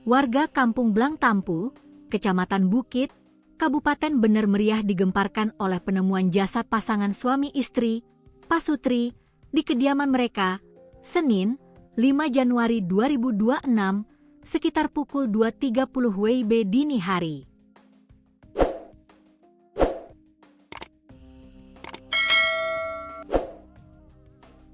Warga Kampung Blangtampu, Kecamatan Bukit, Kabupaten Bener Meriah digemparkan oleh penemuan jasad pasangan suami istri, Pasutri, di kediaman mereka, Senin, 5 Januari 2026, sekitar pukul 2.30 WIB dini hari.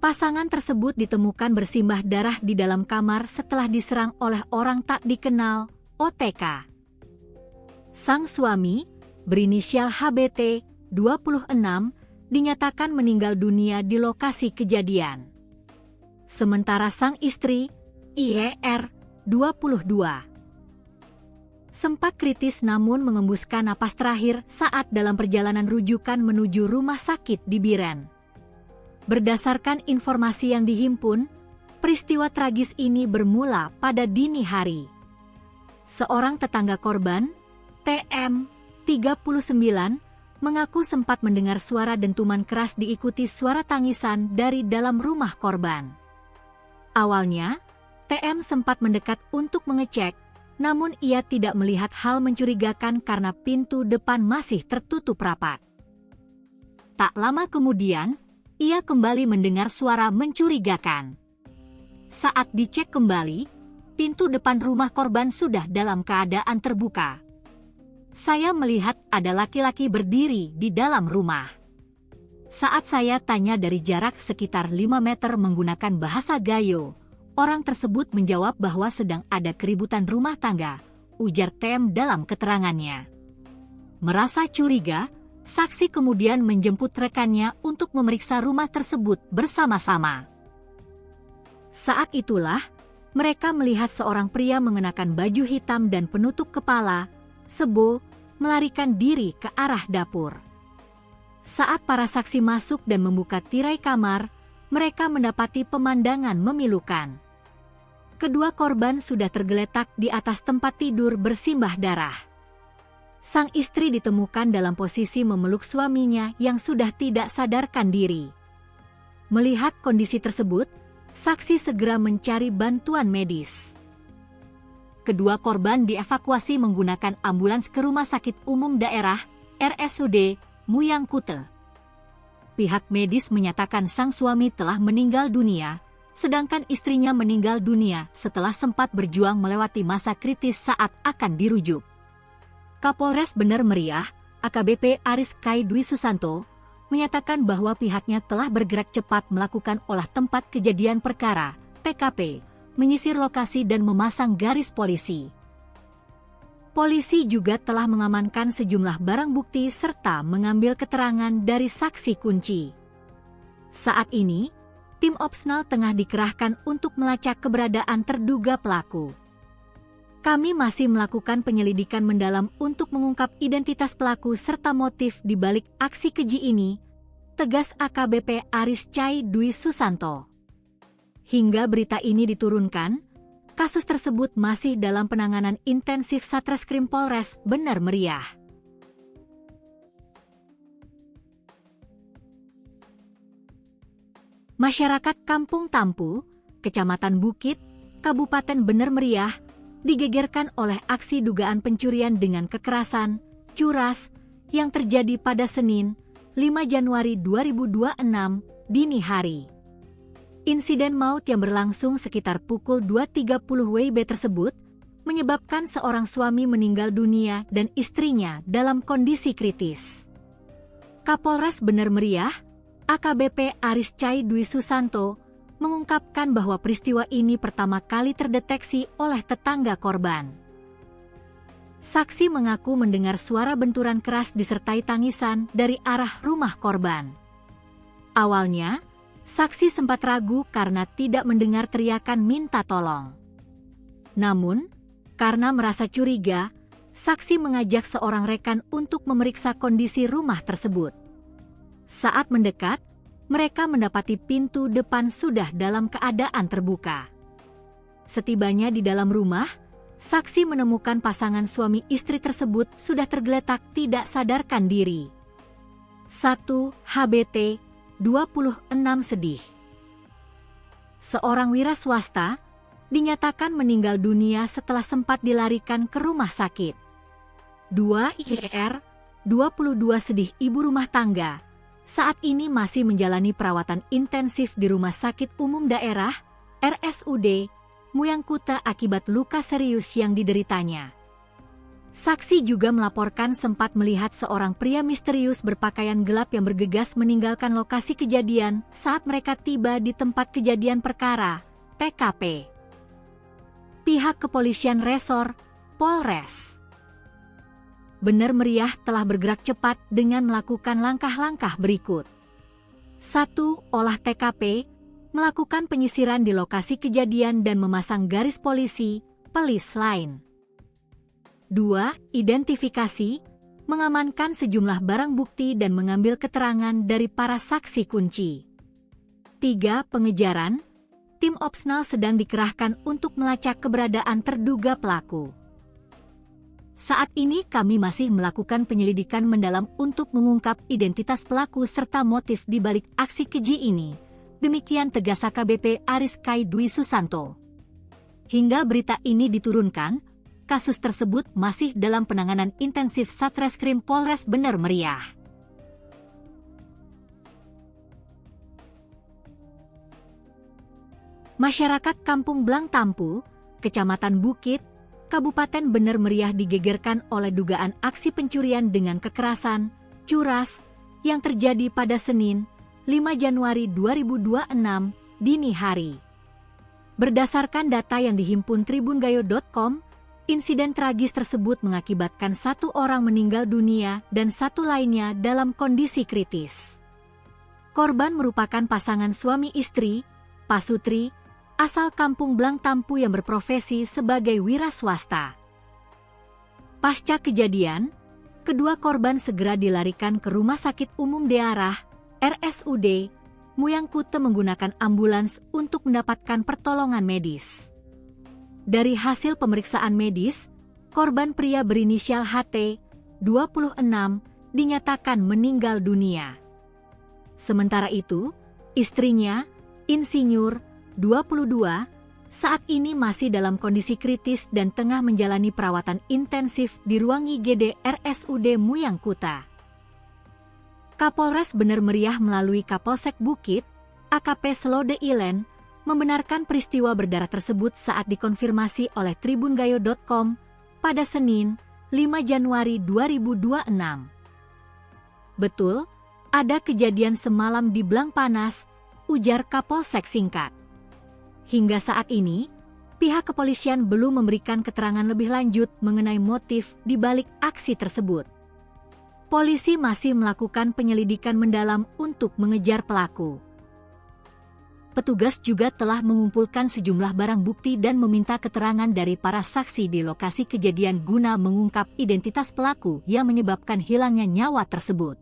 Pasangan tersebut ditemukan bersimbah darah di dalam kamar setelah diserang oleh orang tak dikenal, OTK. Sang suami, berinisial HBT, 26, dinyatakan meninggal dunia di lokasi kejadian. Sementara sang istri, IER, 22, sempat kritis namun mengembuskan napas terakhir saat dalam perjalanan rujukan menuju rumah sakit di Biren. Berdasarkan informasi yang dihimpun, peristiwa tragis ini bermula pada dini hari. Seorang tetangga korban, TM, 39, mengaku sempat mendengar suara dentuman keras diikuti suara tangisan dari dalam rumah korban. Awalnya, TM sempat mendekat untuk mengecek, namun ia tidak melihat hal mencurigakan karena pintu depan masih tertutup rapat. Tak lama kemudian, ia kembali mendengar suara mencurigakan. Saat dicek kembali, pintu depan rumah korban sudah dalam keadaan terbuka. Saya melihat ada laki-laki berdiri di dalam rumah. Saat saya tanya dari jarak sekitar 5 meter menggunakan bahasa Gayo, orang tersebut menjawab bahwa sedang ada keributan rumah tangga, ujar TM dalam keterangannya. Merasa curiga, saksi kemudian menjemput rekannya untuk memeriksa rumah tersebut bersama-sama. Saat itulah, mereka melihat seorang pria mengenakan baju hitam dan penutup kepala, sebo, melarikan diri ke arah dapur. Saat para saksi masuk dan membuka tirai kamar, mereka mendapati pemandangan memilukan. Kedua korban sudah tergeletak di atas tempat tidur bersimbah darah. Sang istri ditemukan dalam posisi memeluk suaminya yang sudah tidak sadarkan diri. Melihat kondisi tersebut, saksi segera mencari bantuan medis. Kedua korban dievakuasi menggunakan ambulans ke Rumah Sakit Umum Daerah, RSUD, Muyang Kute. Pihak medis menyatakan sang suami telah meninggal dunia, sedangkan istrinya meninggal dunia setelah sempat berjuang melewati masa kritis saat akan dirujuk. Kapolres Bener Meriah, AKBP Aris Kai Dwi Susanto, menyatakan bahwa pihaknya telah bergerak cepat melakukan olah tempat kejadian perkara, TKP, menyisir lokasi dan memasang garis polisi. Polisi juga telah mengamankan sejumlah barang bukti serta mengambil keterangan dari saksi kunci. Saat ini, tim Opsnal tengah dikerahkan untuk melacak keberadaan terduga pelaku. Kami masih melakukan penyelidikan mendalam untuk mengungkap identitas pelaku serta motif di balik aksi keji ini, tegas AKBP Aris Kai Dwi Susanto. Hingga berita ini diturunkan, kasus tersebut masih dalam penanganan intensif Satreskrim Polres Bener Meriah. Masyarakat Kampung Tampu, Kecamatan Bukit, Kabupaten Bener Meriah, digegerkan oleh aksi dugaan pencurian dengan kekerasan, curas, yang terjadi pada Senin, 5 Januari 2026, dini hari. Insiden maut yang berlangsung sekitar pukul 2.30 WIB tersebut, menyebabkan seorang suami meninggal dunia dan istrinya dalam kondisi kritis. Kapolres Bener Meriah, AKBP Aris Kai Dwi Susanto, mengungkapkan bahwa peristiwa ini pertama kali terdeteksi oleh tetangga korban. Saksi mengaku mendengar suara benturan keras disertai tangisan dari arah rumah korban. Awalnya, saksi sempat ragu karena tidak mendengar teriakan minta tolong. Namun, karena merasa curiga, saksi mengajak seorang rekan untuk memeriksa kondisi rumah tersebut. Saat mendekat, mereka mendapati pintu depan sudah dalam keadaan terbuka. Setibanya di dalam rumah, saksi menemukan pasangan suami istri tersebut sudah tergeletak tidak sadarkan diri. 1. HBT, 26 sedih. Seorang wira swasta, dinyatakan meninggal dunia setelah sempat dilarikan ke rumah sakit. 2. IR, 22 sedih ibu rumah tangga, saat ini masih menjalani perawatan intensif di Rumah Sakit Umum Daerah, RSUD, Muyangkuta akibat luka serius yang dideritanya. Saksi juga melaporkan sempat melihat seorang pria misterius berpakaian gelap yang bergegas meninggalkan lokasi kejadian saat mereka tiba di tempat kejadian perkara, TKP. Pihak kepolisian resor, Polres Bener Meriah telah bergerak cepat dengan melakukan langkah-langkah berikut. 1. Olah TKP, melakukan penyisiran di lokasi kejadian dan memasang garis polisi, polis line. 2. Identifikasi, mengamankan sejumlah barang bukti dan mengambil keterangan dari para saksi kunci. 3. Pengejaran, tim Opsnal sedang dikerahkan untuk melacak keberadaan terduga pelaku. Saat ini kami masih melakukan penyelidikan mendalam untuk mengungkap identitas pelaku serta motif di balik aksi keji ini. Demikian tegas AKBP Ariskai Dwi Susanto. Hingga berita ini diturunkan, kasus tersebut masih dalam penanganan intensif Satreskrim Polres Bener Meriah. Masyarakat Kampung Blangtampu, Kecamatan Bukit, Kabupaten Bener Meriah digegerkan oleh dugaan aksi pencurian dengan kekerasan, curas, yang terjadi pada Senin, 5 Januari 2026, dini hari. Berdasarkan data yang dihimpun tribungayo.com, insiden tragis tersebut mengakibatkan 1 orang meninggal dunia dan 1 lainnya dalam kondisi kritis. Korban merupakan pasangan suami istri, Pasutri, asal Kampung Blangtampu yang berprofesi sebagai wira swasta. Pasca kejadian, kedua korban segera dilarikan ke Rumah Sakit Umum Daerah, RSUD, Muyangkuta menggunakan ambulans untuk mendapatkan pertolongan medis. Dari hasil pemeriksaan medis, korban pria berinisial HT, 26, dinyatakan meninggal dunia. Sementara itu, istrinya, Insinyur, 22, saat ini masih dalam kondisi kritis dan tengah menjalani perawatan intensif di ruang IGD RSUD Muyangkuta. Kapolres Bener Meriah melalui Kapolsek Bukit, AKP Slode Ilen, membenarkan peristiwa berdarah tersebut saat dikonfirmasi oleh tribungayo.com pada Senin, 5 Januari 2026. Betul, ada kejadian semalam di Blangpanas, ujar Kapolsek singkat. Hingga saat ini, pihak kepolisian belum memberikan keterangan lebih lanjut mengenai motif di balik aksi tersebut. Polisi masih melakukan penyelidikan mendalam untuk mengejar pelaku. Petugas juga telah mengumpulkan sejumlah barang bukti dan meminta keterangan dari para saksi di lokasi kejadian guna mengungkap identitas pelaku yang menyebabkan hilangnya nyawa tersebut.